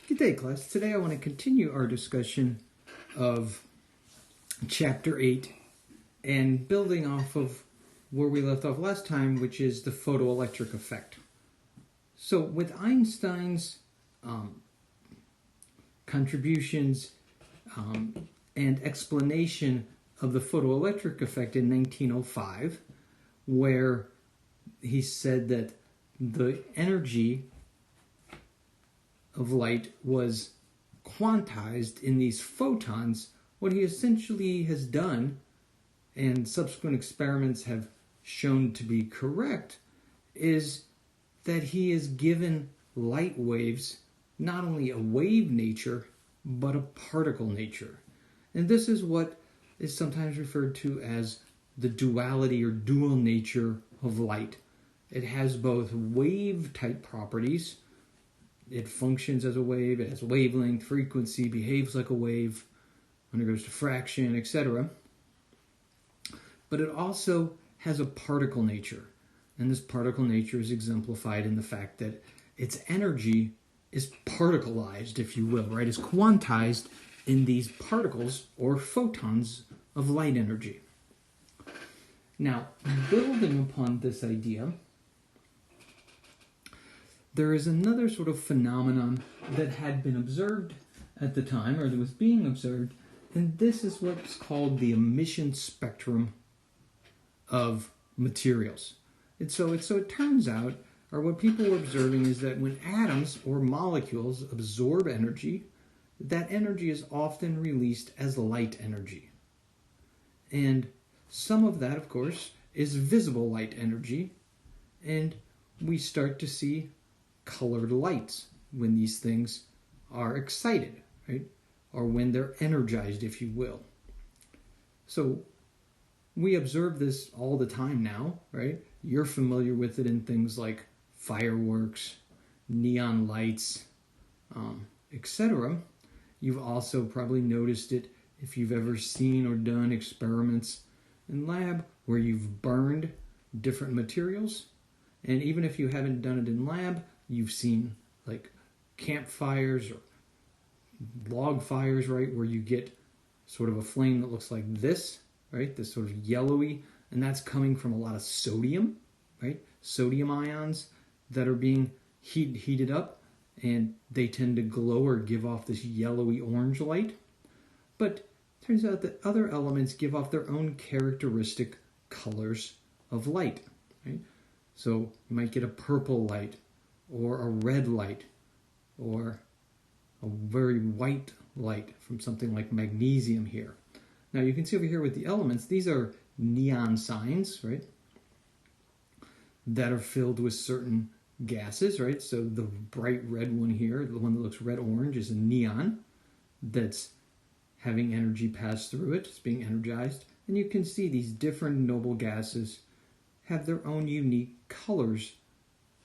Good day, class. Today I want to continue our discussion of Chapter 8 and building off of where we left off last time, which is the photoelectric effect. So with Einstein's contributions and explanation of the photoelectric effect in 1905, where he said that the energy of light was quantized in these photons, what he essentially has done, and subsequent experiments have shown to be correct, is that he has given light waves not only a wave nature, but a particle nature. And this is what is sometimes referred to as the duality or dual nature of light. It has both wave-type properties. It functions as a wave, it has wavelength, frequency, behaves like a wave, undergoes diffraction, etc. But it also has a particle nature. And this particle nature is exemplified in the fact that its energy is particleized, if you will, right? Is quantized in these particles or photons of light energy. Now, building upon this idea, there is another sort of phenomenon that had been observed at the time, or that was being observed, and this is what's called the emission spectrum of materials. And so it turns out, or what people were observing, is that when atoms or molecules absorb energy, that energy is often released as light energy. And some of that, of course, is visible light energy, and we start to see colored lights when these things are excited, right? Or when they're energized, if you will. So we observe this all the time now, right? You're familiar with it in things like fireworks, neon lights, etc. You've also probably noticed it if you've ever seen or done experiments in lab where you've burned different materials. And even if you haven't done it in lab, you've seen like campfires or log fires, right, where you get sort of a flame that looks like this, right, this sort of yellowy, and that's coming from a lot of sodium, right, sodium ions that are being heated up, and they tend to glow or give off this yellowy orange light. But it turns out that other elements give off their own characteristic colors of light, right? So you might get a purple light, or a red light, or a very white light from something like magnesium here. Now you can see over here with the elements, these are neon signs, right, that are filled with certain gases, right? So the bright red one here, the one that looks red-orange, is a neon that's having energy pass through it. It's being energized. And you can see these different noble gases have their own unique colors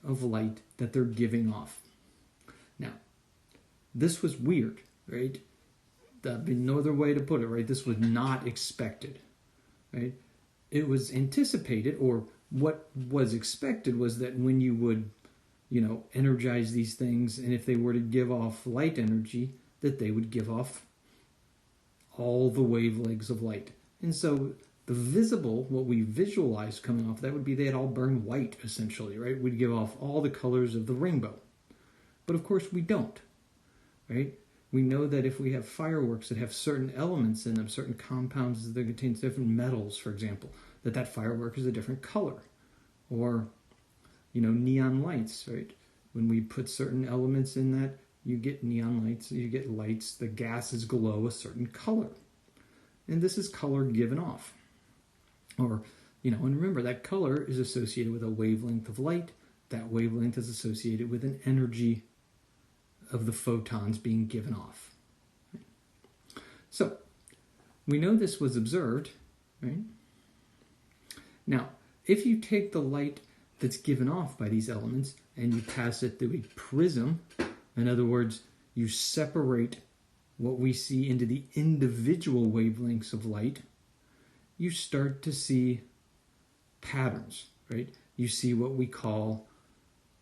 of light that they're giving off. Now, this was weird, right? That'd be no other way to put it, right? This was not expected, right? It was anticipated, or what was expected was that when you would, energize these things, and if they were to give off light energy, that they would give off all the wavelengths of light. And so the visible, what we visualize coming off that would be they'd all burn white, essentially, right? We'd give off all the colors of the rainbow. But of course we don't, right? We know that if we have fireworks that have certain elements in them, certain compounds that contain different metals, for example, that firework is a different color. Or, neon lights, right? When we put certain elements in that, you get neon lights, you get lights, the gases glow a certain color. And this is color given off. Or, and remember, that color is associated with a wavelength of light. That wavelength is associated with an energy of the photons being given off. So, we know this was observed, right? Now, if you take the light that's given off by these elements and you pass it through a prism, in other words, you separate what we see into the individual wavelengths of light, you start to see patterns, right? You see what we call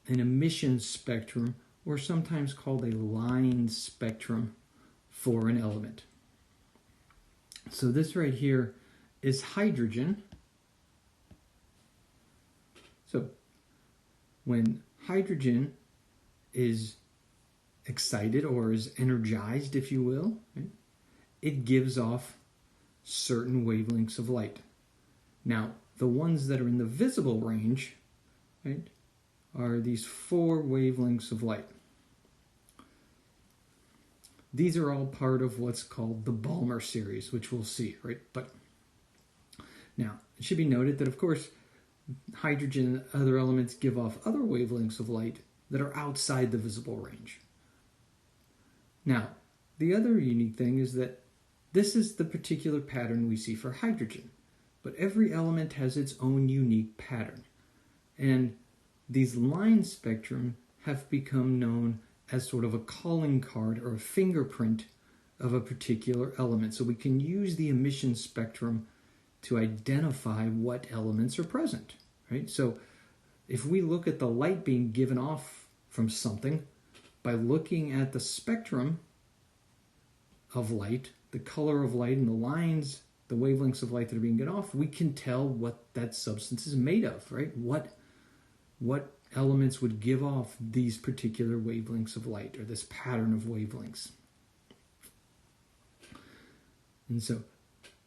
an emission spectrum or sometimes called a line spectrum for an element. So this right here is hydrogen. So when hydrogen is excited or is energized, if you will, right, it gives off certain wavelengths of light. Now, the ones that are in the visible range, right, are these 4 wavelengths of light. These are all part of what's called the Balmer series, which we'll see, right? But now, it should be noted that, of course, hydrogen and other elements give off other wavelengths of light that are outside the visible range. Now, the other unique thing is that this is the particular pattern we see for hydrogen, but every element has its own unique pattern. And these line spectrum have become known as sort of a calling card or a fingerprint of a particular element. So we can use the emission spectrum to identify what elements are present, right? So if we look at the light being given off from something, by looking at the spectrum of light, the color of light and the lines, the wavelengths of light that are being given off, we can tell what that substance is made of, right? What elements would give off these particular wavelengths of light, or this pattern of wavelengths. And so,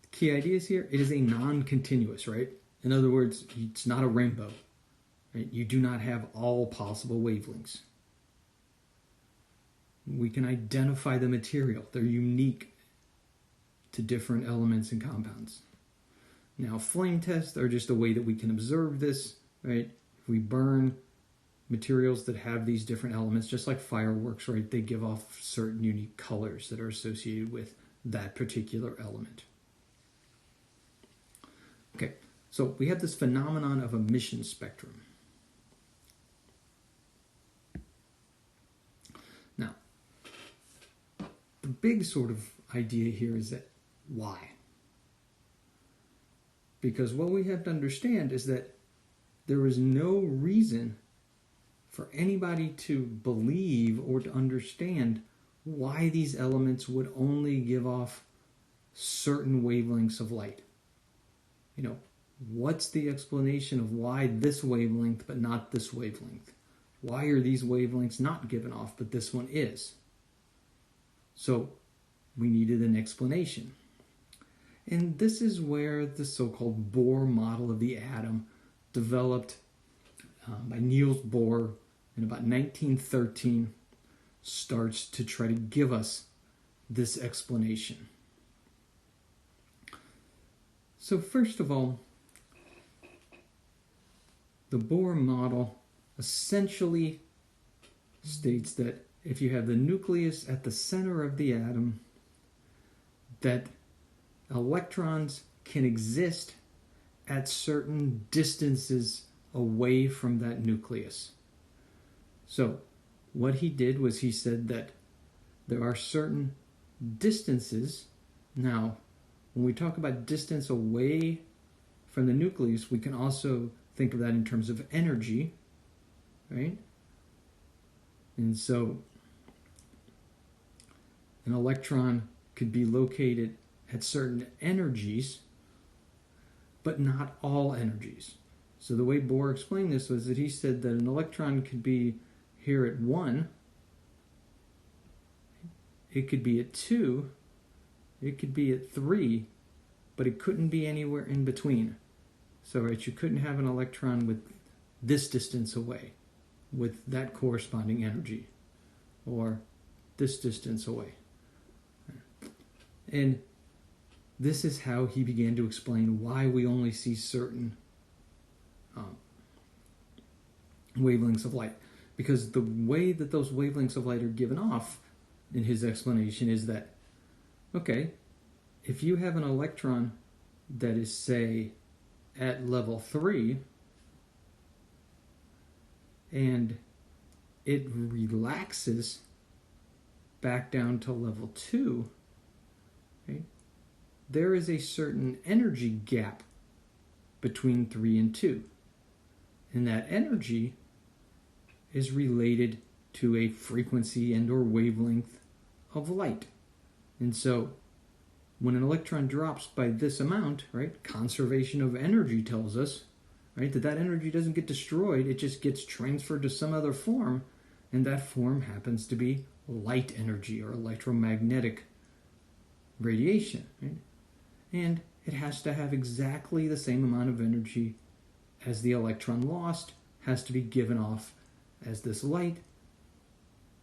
the key ideas here, it is a non-continuous, right? In other words, it's not a rainbow, right? You do not have all possible wavelengths. We can identify the material. They're unique to different elements and compounds. Now, flame tests are just a way that we can observe this, right? If we burn materials that have these different elements, just like fireworks, right? They give off certain unique colors that are associated with that particular element. Okay, so we have this phenomenon of emission spectrum. Now, the big sort of idea here is that why? Because what we have to understand is that there is no reason for anybody to believe or to understand why these elements would only give off certain wavelengths of light. You know, what's the explanation of why this wavelength but not this wavelength? Why are these wavelengths not given off but this one is? So we needed an explanation. And this is where the so-called Bohr model of the atom, developed by Niels Bohr in about 1913, starts to try to give us this explanation. So first of all, the Bohr model essentially states that if you have the nucleus at the center of the atom, that electrons can exist at certain distances away from that nucleus. So what he did was he said that there are certain distances. Now, when we talk about distance away from the nucleus, we can also think of that in terms of energy, right? And so an electron could be located at certain energies, but not all energies. So the way Bohr explained this was that he said that an electron could be here at 1, it could be at 2, it could be at 3, but it couldn't be anywhere in between. So, right, you couldn't have an electron with this distance away, with that corresponding energy, or this distance away. And this is how he began to explain why we only see certain wavelengths of light. Because the way that those wavelengths of light are given off in his explanation is that, okay, if you have an electron that is, say, at level 3, and it relaxes back down to level 2, okay, there is a certain energy gap between 3 and 2. And that energy is related to a frequency and or wavelength of light. And so when an electron drops by this amount, right, conservation of energy tells us, right, that energy doesn't get destroyed, it just gets transferred to some other form, and that form happens to be light energy or electromagnetic radiation, right? And it has to have exactly the same amount of energy as the electron lost, has to be given off as this light.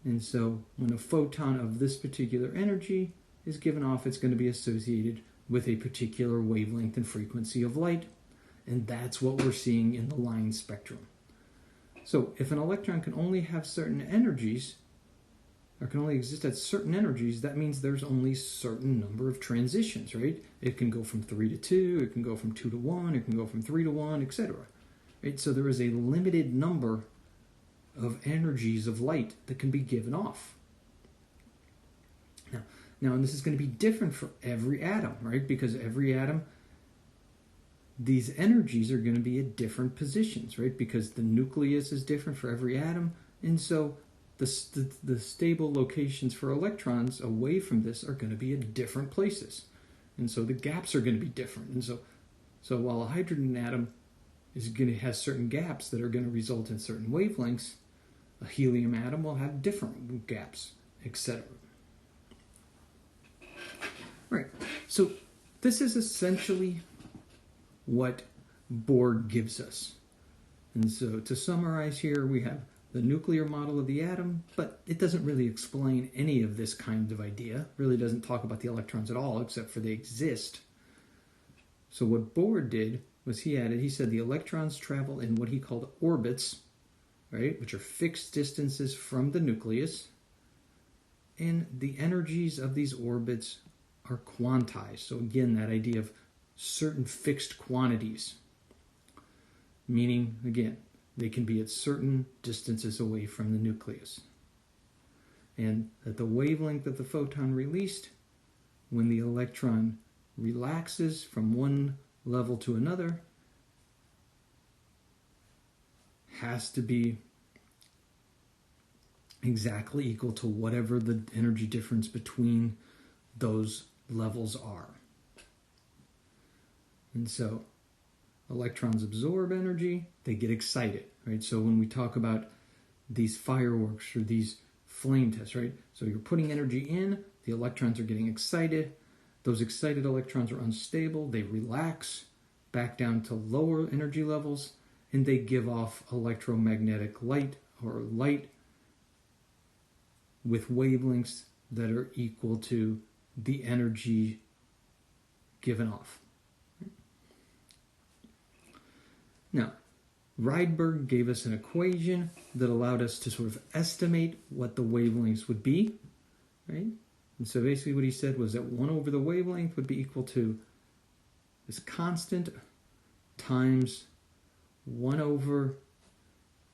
And so when a photon of this particular energy is given off, it's going to be associated with a particular wavelength and frequency of light. And that's what we're seeing in the line spectrum. So if an electron can only have certain energies, or can only exist at certain energies, that means there's only a certain number of transitions, right? It can go from 3 to 2, it can go from 2 to 1, it can go from 3 to 1, etc. Right? So there is a limited number of energies of light that can be given off. Now, and this is going to be different for every atom, right? Because every atom, these energies are going to be at different positions, right? Because the nucleus is different for every atom, and so the stable locations for electrons away from this are going to be at different places. And so the gaps are going to be different. And so while a hydrogen atom is going to have certain gaps that are going to result in certain wavelengths, a helium atom will have different gaps, etc. Right. So this is essentially what Bohr gives us. And so to summarize here, we have the nuclear model of the atom, but it doesn't really explain any of this kind of idea. It really doesn't talk about the electrons at all, except for they exist. So what Bohr did was he said the electrons travel in what he called orbits, right, which are fixed distances from the nucleus, and the energies of these orbits are quantized. So again, that idea of certain fixed quantities, meaning, again, they can be at certain distances away from the nucleus. And that the wavelength of the photon released when the electron relaxes from one level to another has to be exactly equal to whatever the energy difference between those levels are. And so electrons absorb energy, they get excited, right? So when we talk about these fireworks or these flame tests, right? So you're putting energy in, the electrons are getting excited, those excited electrons are unstable, they relax back down to lower energy levels, and they give off electromagnetic light or light with wavelengths that are equal to the energy given off. Now, Rydberg gave us an equation that allowed us to sort of estimate what the wavelengths would be, right? And so basically what he said was that 1 over the wavelength would be equal to this constant times 1 over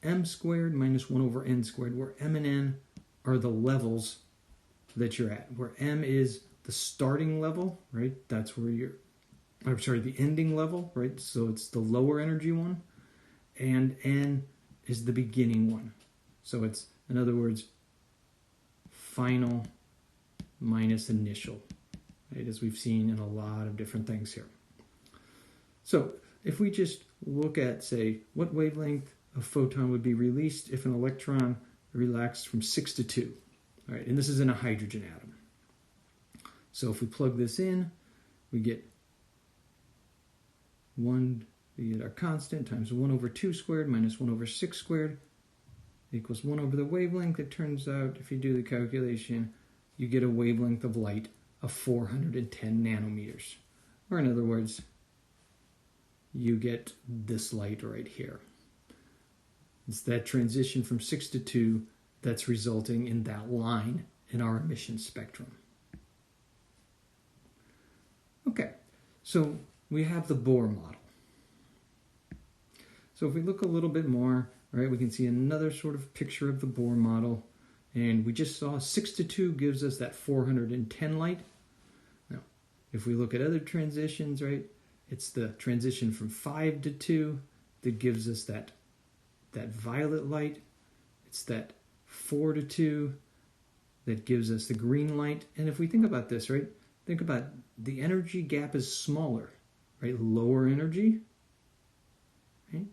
m squared minus 1 over n squared, where m and n are the levels that you're at, where m is the starting level, right? That's where the ending level, right? So it's the lower energy one, and n is the beginning one. So it's, in other words, final minus initial, right? As we've seen in a lot of different things here. So if we just look at, say, what wavelength a photon would be released if an electron relaxed from 6 to 2, all right? And this is in a hydrogen atom. So if we plug this in, we get our constant times 1 over 2 squared minus 1 over 6 squared equals 1 over the wavelength. It turns out, if you do the calculation, you get a wavelength of light of 410 nanometers. Or in other words, you get this light right here. It's that transition from 6 to 2 that's resulting in that line in our emission spectrum. Okay, so we have the Bohr model. So if we look a little bit more, right, we can see another sort of picture of the Bohr model. And we just saw 6 to 2 gives us that 410 light. Now, if we look at other transitions, right, it's the transition from 5 to 2 that gives us that violet light. It's that 4 to 2. That gives us the green light. And if we think about this, right? Think about the energy gap is smaller, right? Lower energy, right?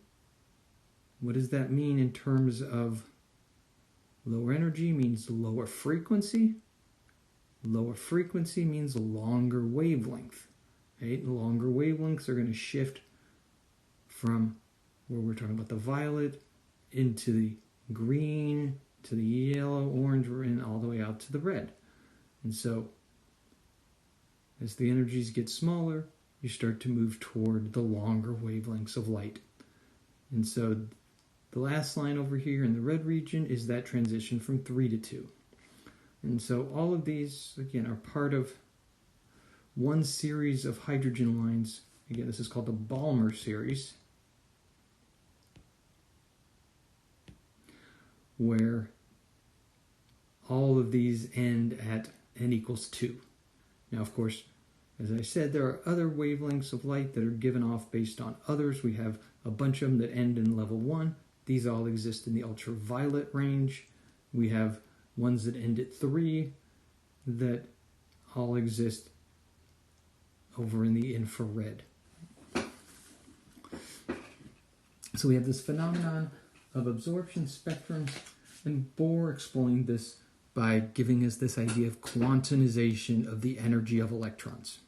What does that mean in terms of lower energy? Means lower frequency. Lower frequency means longer wavelength, right? Longer wavelengths are going to shift from where we're talking about the violet into the green, to the yellow, orange, and all the way out to the red. And so as the energies get smaller, you start to move toward the longer wavelengths of light. And so the last line over here in the red region is that transition from 3 to 2. And so all of these, again, are part of one series of hydrogen lines. Again, this is called the Balmer series, where all of these end at n equals 2. Now, of course, as I said, there are other wavelengths of light that are given off based on others. We have a bunch of them that end in level 1. These all exist in the ultraviolet range. We have ones that end at 3 that all exist over in the infrared. So we have this phenomenon of absorption spectrums, and Bohr explained this by giving us this idea of quantization of the energy of electrons.